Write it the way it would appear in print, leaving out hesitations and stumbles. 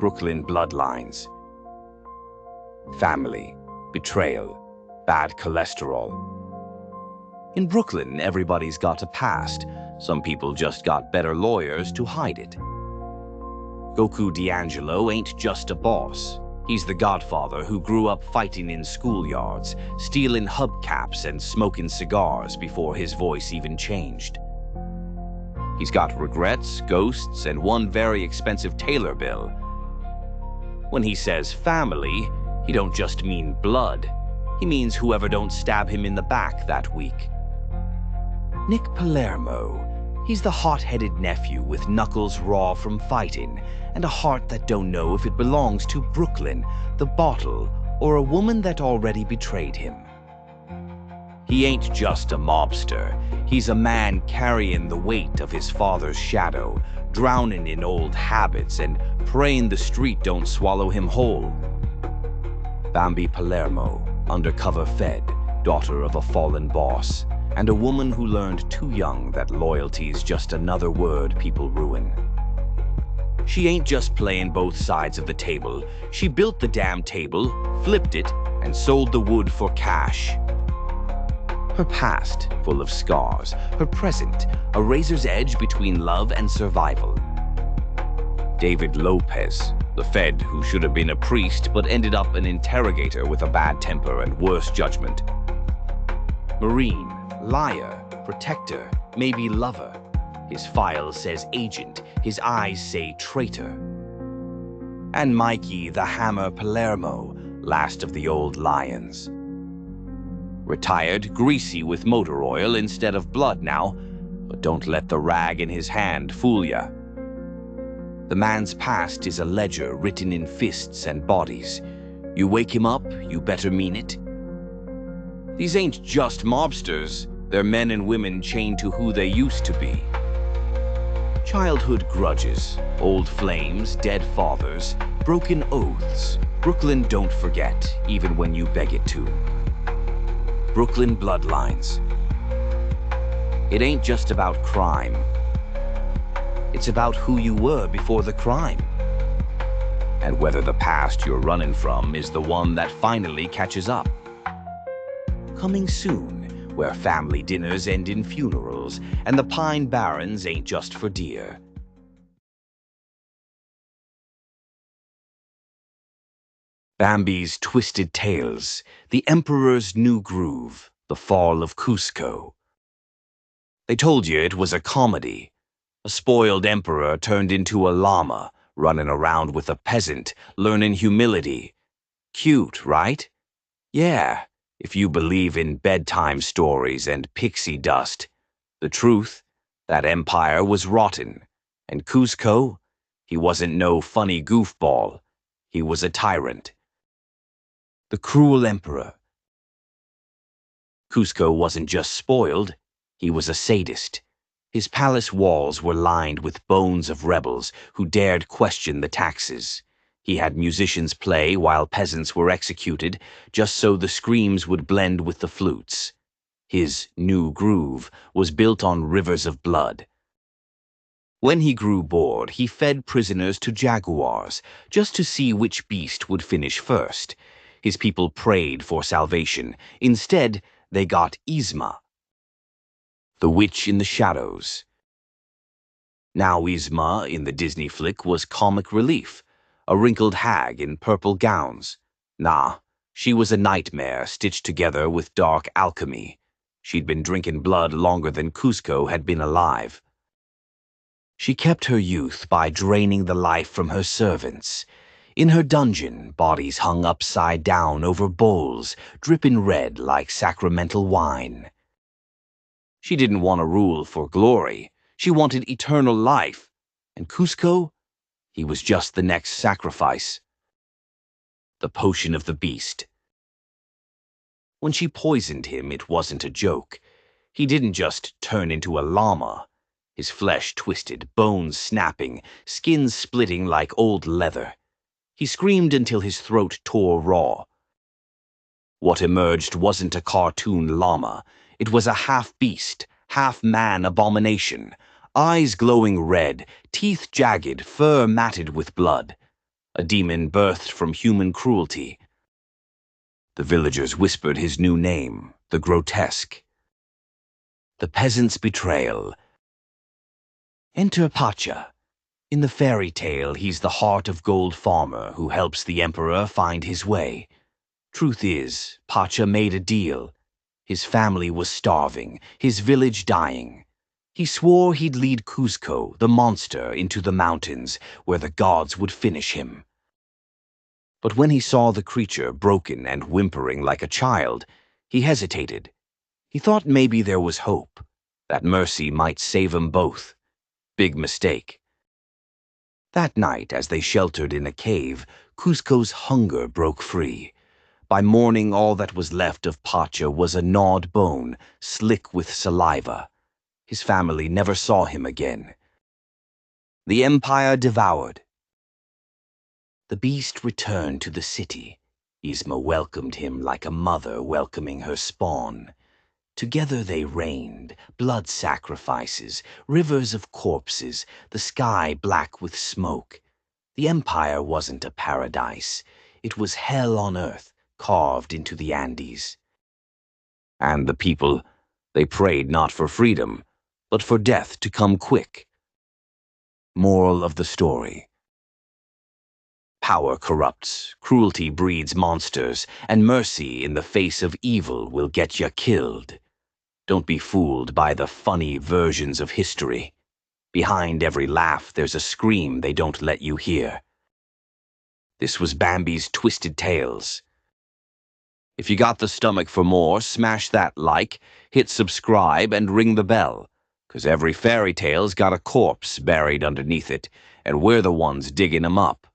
Brooklyn bloodlines. Family, betrayal, bad cholesterol. In Brooklyn, everybody's got a past. Some people just got better lawyers to hide it. Goku D'Angelo ain't just a boss. He's the godfather who grew up fighting in schoolyards, stealing hubcaps and smoking cigars before his voice even changed. He's got regrets, ghosts, and one very expensive tailor bill. When he says family, he don't just mean blood. He means whoever don't stab him in the back that week. Nick Palermo, he's the hot-headed nephew with knuckles raw from fighting and a heart that don't know if it belongs to Brooklyn, the bottle, or a woman that already betrayed him. He ain't just a mobster. He's a man carrying the weight of his father's shadow, drowning in old habits and praying the street don't swallow him whole. Bambi Palermo, undercover fed, daughter of a fallen boss, and a woman who learned too young that loyalty's just another word people ruin. She ain't just playing both sides of the table. She built the damn table, flipped it, and sold the wood for cash. Her past, full of scars. Her present, a razor's edge between love and survival. David Lopez, the Fed who should have been a priest but ended up an interrogator with a bad temper and worse judgment. Marine, liar, protector, maybe lover. His file says agent, his eyes say traitor. And Mikey the Hammer Palermo, last of the old lions. Retired, greasy with motor oil instead of blood now, but don't let the rag in his hand fool ya. The man's past is a ledger written in fists and bodies. You wake him up, you better mean it. These ain't just mobsters, they're men and women chained to who they used to be. Childhood grudges, old flames, dead fathers, broken oaths. Brooklyn don't forget, even when you beg it to. Brooklyn bloodlines. It ain't just about crime. It's about who you were before the crime. And whether the past you're running from is the one that finally catches up. Coming soon, where family dinners end in funerals, and the Pine Barrens ain't just for deer. Bambi's Twisted Tales, The Emperor's New Groove, The Fall of Kuzco. They told you it was a comedy. A spoiled emperor turned into a llama, running around with a peasant, learning humility. Cute, right? Yeah, if you believe in bedtime stories and pixie dust. The truth, that empire was rotten. And Kuzco, he wasn't no funny goofball. He was a tyrant. The cruel emperor. Kuzco wasn't just spoiled, he was a sadist. His palace walls were lined with bones of rebels who dared question the taxes. He had musicians play while peasants were executed, just so the screams would blend with the flutes. His new groove was built on rivers of blood. When he grew bored, he fed prisoners to jaguars, just to see which beast would finish first. His people prayed for salvation. Instead, they got Yzma, the witch in the shadows. Now Yzma, in the Disney flick, was comic relief, a wrinkled hag in purple gowns. Nah, she was a nightmare stitched together with dark alchemy. She'd been drinking blood longer than Kuzco had been alive. She kept her youth by draining the life from her servants. In her dungeon, bodies hung upside down over bowls, dripping red like sacramental wine. She didn't want to rule for glory. She wanted eternal life. And Kuzco? He was just the next sacrifice. The potion of the beast. When she poisoned him, it wasn't a joke. He didn't just turn into a llama. His flesh twisted, bones snapping, skin splitting like old leather. He screamed until his throat tore raw. What emerged wasn't a cartoon llama. It was a half-beast, half-man abomination. Eyes glowing red, teeth jagged, fur matted with blood. a demon birthed from human cruelty. The villagers whispered his new name, the Grotesque. The peasant's betrayal. Enter Pacha. In the fairy tale, he's the heart of gold farmer who helps the emperor find his way. Truth is, Pacha made a deal. His family was starving, his village dying. He swore he'd lead Kuzco, the monster, into the mountains, where the gods would finish him. But when he saw the creature broken and whimpering like a child, he hesitated. He thought maybe there was hope, that mercy might save them both. Big mistake. That night, as they sheltered in a cave, Kuzco's hunger broke free. By morning, all that was left of Pacha was a gnawed bone, slick with saliva. His family never saw him again. The empire devoured. The beast returned to the city. Yzma welcomed him like a mother welcoming her spawn. Together they reigned, blood sacrifices, rivers of corpses, the sky black with smoke. The empire wasn't a paradise. It was hell on earth, carved into the Andes. And the people, they prayed not for freedom, but for death to come quick. Moral of the story. Power corrupts, cruelty breeds monsters, and mercy in the face of evil will get ya killed. Don't be fooled by the funny versions of history. Behind every laugh, there's a scream they don't let you hear. This was Bambi's Twisted Tales. If you got the stomach for more, smash that like, hit subscribe, and ring the bell, 'cause every fairy tale's got a corpse buried underneath it, and we're the ones digging 'em up.